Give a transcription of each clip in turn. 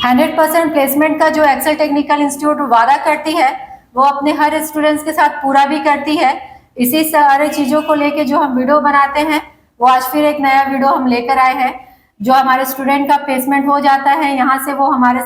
100% placement का जो Excel technical institute वादा करती है वो अपने हर स्टूडेंट्स के साथ पूरा भी करती है। इसी सारे चीज़ों को लेके जो हम वीडियो बनाते हैं वो आज फिर एक नया वीडियो हम लेकर आए हैं। जो हमारे स्टूडेंट का प्लेसमेंट हो जाता है यहाँ से, वो हमारे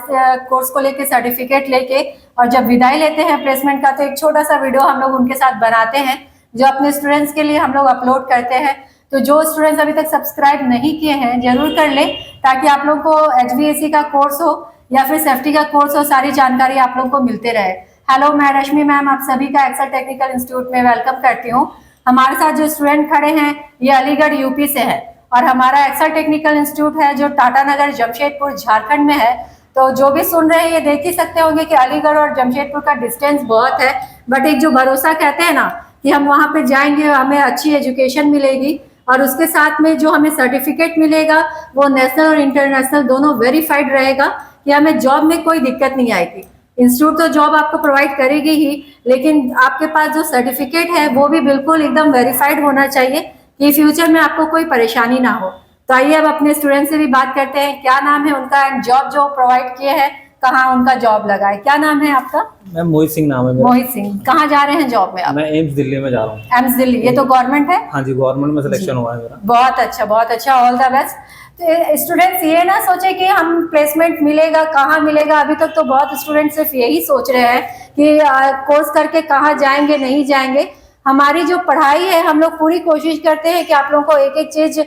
कोर्स को लेके सर्टिफिकेट लेके और जब विदाई लेते हैं प्लेसमेंट का, तो एक छोटा सा वीडियो हम लोग उनके साथ बनाते हैं जो अपने स्टूडेंट्स के लिए हम लोग अपलोड करते हैं। तो जो स्टूडेंट्स अभी तक सब्सक्राइब नहीं किए हैं जरूर कर लें, ताकि आप लोग को HVAC का कोर्स हो या फिर सेफ्टी का कोर्स हो, सारी जानकारी आप लोग को मिलते रहे। हेलो, मैं रश्मि मैम आप सभी का एक्सेल टेक्निकल इंस्टीट्यूट में वेलकम करती हूँ। हमारे साथ जो स्टूडेंट खड़े हैं ये अलीगढ़ यूपी से है और हमारा एक्सेल टेक्निकल इंस्टीट्यूट है जो टाटा नगर जमशेदपुर झारखंड में है। तो जो भी सुन रहे हैं ये देख ही सकते होंगे कि अलीगढ़ और जमशेदपुर का डिस्टेंस बहुत है, बट एक जो भरोसा कहते हैं ना कि हम वहाँ पे जाएंगे हमें अच्छी एजुकेशन मिलेगी और उसके साथ में जो हमें सर्टिफिकेट मिलेगा वो नेशनल और इंटरनेशनल दोनों वेरीफाइड रहेगा कि हमें जॉब में कोई दिक्कत नहीं आएगी। इंस्टीट्यूट तो जॉब आपको प्रोवाइड करेगी ही, लेकिन आपके पास जो सर्टिफिकेट है वो भी बिल्कुल एकदम वेरीफाइड होना चाहिए कि फ्यूचर में आपको कोई परेशानी ना हो। तो आइए अब अपने स्टूडेंट से भी बात करते हैं, क्या नाम है उनका एंड जॉब जो प्रोवाइड किए हैं कहाँ उनका जॉब लगा है। क्या नाम है आपका? मैम मोहित सिंह नाम है मेरा। मोहित सिंह, कहाँ जा रहे हैं जॉब में आप? मैं एम्स दिल्ली में जा रहा हूँ। एम्स दिल्ली, ये तो गवर्नमेंट है? हाँ जी, गवर्नमेंट में सिलेक्शन हुआ है मेरा। बहुत अच्छा बहुत अच्छा, ऑल द बेस्ट। तो स्टूडेंट्स ये ना सोचे कि हम प्लेसमेंट मिलेगा कहाँ मिलेगा, अभी तक तो बहुत स्टूडेंट सिर्फ यही सोच रहे हैं कि कोर्स करके कहाँ जाएंगे नहीं जाएंगे। हमारी जो पढ़ाई है हम लोग पूरी कोशिश करते हैं कि आप लोगों को एक एक चीज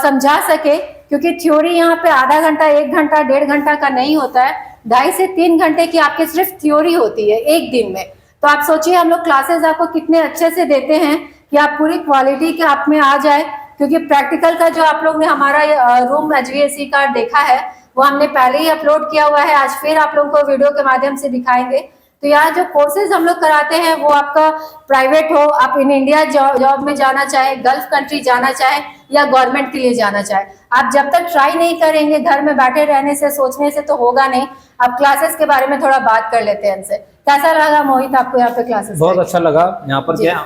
समझा सके, क्योंकि थ्योरी यहाँ पे आधा घंटा 1 घंटा 1.5 घंटा का नहीं होता है, 2.5 से 3 घंटे की आपकी सिर्फ थ्योरी होती है एक दिन में। तो आप सोचिए हम लोग क्लासेस आपको कितने अच्छे से देते हैं कि आप पूरी क्वालिटी के आप में आ जाए, क्योंकि प्रैक्टिकल का जो आप लोग ने हमारा रूम HVAC का देखा है वो हमने पहले ही अपलोड किया हुआ है, आज फिर आप लोगों को वीडियो के माध्यम से दिखाएंगे। तो यहाँ जो कोर्सेज हम लोग कराते हैं वो आपका प्राइवेट हो, आप इन इंडिया जॉब में जाना चाहे, गल्फ कंट्री जाना चाहे या गवर्नमेंट के लिए जाना चाहे, आप जब तक ट्राई नहीं करेंगे घर में बैठे रहने से सोचने से तो होगा नहीं। आप क्लासेस के बारे में थोड़ा बात कर लेते हैं इनसे। कैसा लगा मोहित आपको यहाँ पे क्लासेस? बहुत अच्छा लगा। यहाँ पर क्या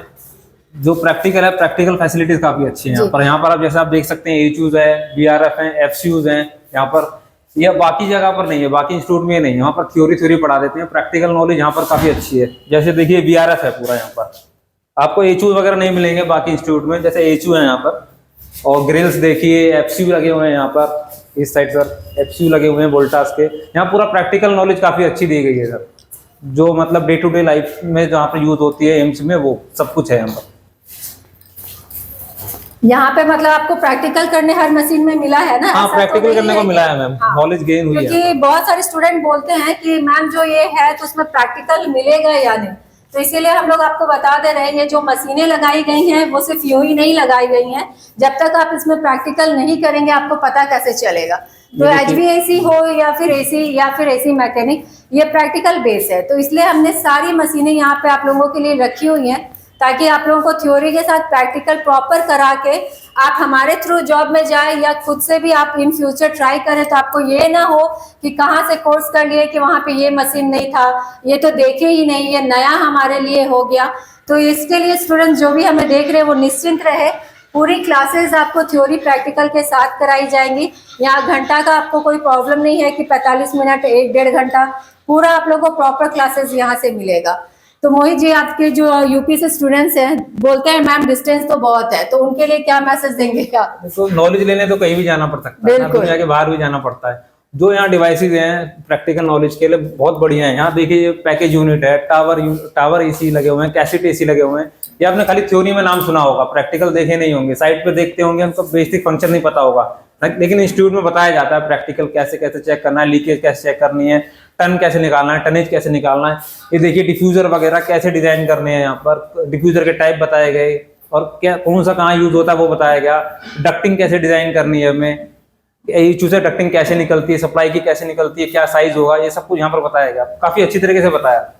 जो प्रैक्टिकल है, प्रैक्टिकल फैसिलिटीज काफी अच्छी है यहाँ पर। यहाँ पर आप जैसे आप देख सकते हैं AHUs है, BRF है, FCUs हैं यहाँ पर। यह बाकी जगह पर नहीं है, बाकी इंस्टीट्यूट में नहीं। यहाँ पर थ्योरी पढ़ा देते हैं, प्रैक्टिकल नॉलेज यहाँ पर काफी अच्छी है। जैसे देखिए BRF है पूरा यहाँ पर, आपको AHUs वगैरह नहीं मिलेंगे बाकी इंस्टीट्यूट में। जैसे AHU है यहाँ पर, और ग्रिल्स देखिए, FCU लगे हुए हैं यहाँ पर, इस साइड सर FCU लगे हुए हैं वोल्टास के। यहाँ पूरा प्रैक्टिकल नॉलेज काफी अच्छी दी गई है सर, जो मतलब डे टू डे लाइफ में जहाँ पर यूज होती है एम्स में, वो सब कुछ है यहाँ पर। यहाँ पे मतलब आपको प्रैक्टिकल करने हर मशीन में मिला है ना? हाँ, प्रैक्टिकल करने को मिला है मैम, नॉलेज गेन हुई है। क्योंकि बहुत सारे स्टूडेंट बोलते हैं कि मैम जो ये है तो उसमें प्रैक्टिकल मिलेगा या नहीं, तो इसीलिए हम लोग आपको बता दे रहे हैं ये जो मशीनें लगाई गई हैं वो सिर्फ यूं ही नहीं लगाई गई हैं, जब तक आप इसमें प्रैक्टिकल नहीं करेंगे आपको पता कैसे चलेगा। तो HVAC हो या फिर AC मैकेनिक, ये प्रैक्टिकल बेस है, तो इसलिए हमने सारी मशीनें यहाँ पे आप लोगों के लिए रखी हुई हैं ताकि आप लोगों को थ्योरी के साथ प्रैक्टिकल प्रॉपर करा के आप हमारे थ्रू जॉब में जाए या खुद से भी आप इन फ्यूचर ट्राई करें, तो आपको ये ना हो कि कहाँ से कोर्स कर लिए कि वहाँ पे ये मशीन नहीं था, ये तो देखे ही नहीं, ये नया हमारे लिए हो गया। तो इसके लिए स्टूडेंट जो भी हमें देख रहे हैं वो निश्चिंत रहे, पूरी क्लासेस आपको थ्योरी प्रैक्टिकल के साथ कराई जाएंगी। यहाँ घंटा का आपको कोई प्रॉब्लम नहीं है कि 45 मिनट 1-1.5 घंटा, पूरा आप लोगों को प्रॉपर क्लासेस यहाँ से मिलेगा। तो मोहित जी, आपके जो यूपी से स्टूडेंट्स हैं बोलते हैं मैम डिस्टेंस तो बहुत है, तो उनके लिए क्या मैसेज देंगे आप? तो नॉलेज लेने तो कहीं भी जाना पड़ सकता है, दुनिया के बाहर भी जाना पड़ता है। जो यहाँ डिवाइसेज हैं प्रैक्टिकल नॉलेज के लिए बहुत बढ़िया है। यहाँ देखिए पैकेज यूनिट है, टावर AC लगे हुए हैं, कैसेट AC लगे हुए हैं। ये आपने खाली थ्योरी में नाम सुना होगा, प्रैक्टिकल देखे नहीं होंगे, साइट पे देखते होंगे, उनको बेसिक फंक्शन नहीं पता होगा, लेकिन इंस्टीट्यूट में बताया जाता है प्रैक्टिकल कैसे कैसे चेक करना है, लीकेज कैसे चेक करनी है, टन कैसे निकालना है, टनेज कैसे निकालना है। ये देखिए डिफ्यूजर वगैरह कैसे डिजाइन करने हैं, यहाँ पर डिफ्यूजर के टाइप बताए गए और क्या कौन सा कहाँ यूज होता है वो बताया गया। डक्टिंग कैसे डिजाइन करनी है हमें, AHU से डक्टिंग कैसे निकलती है, सप्लाई की कैसे निकलती है, क्या साइज होगा, ये सब कुछ यहाँ पर बताया गया, काफी अच्छी तरीके से बताया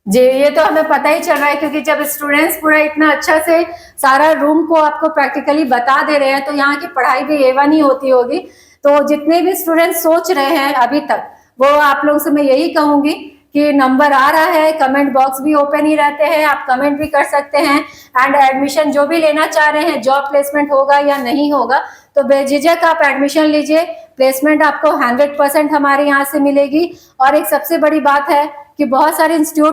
जी। ये तो हमें पता ही चल रहा है क्योंकि जब स्टूडेंट्स पूरा इतना अच्छा से सारा रूम को आपको प्रैक्टिकली बता दे रहे हैं तो यहाँ की पढ़ाई भी A1 ही होती होगी। तो जितने भी स्टूडेंट्स सोच रहे हैं अभी तक, वो आप लोगों से मैं यही कहूंगी कि नंबर आ रहा है, कमेंट बॉक्स भी ओपन ही रहते हैं, आप कमेंट भी कर सकते हैं। एंड एडमिशन जो भी लेना चाह रहे हैं, जॉब प्लेसमेंट होगा या नहीं होगा, तो बेझिझक आप एडमिशन लीजिए। प्लेसमेंट आपको 100% हमारे यहाँ से मिलेगी। और एक सबसे बड़ी बात है कि बहुत सारे इंस्टीट्यूट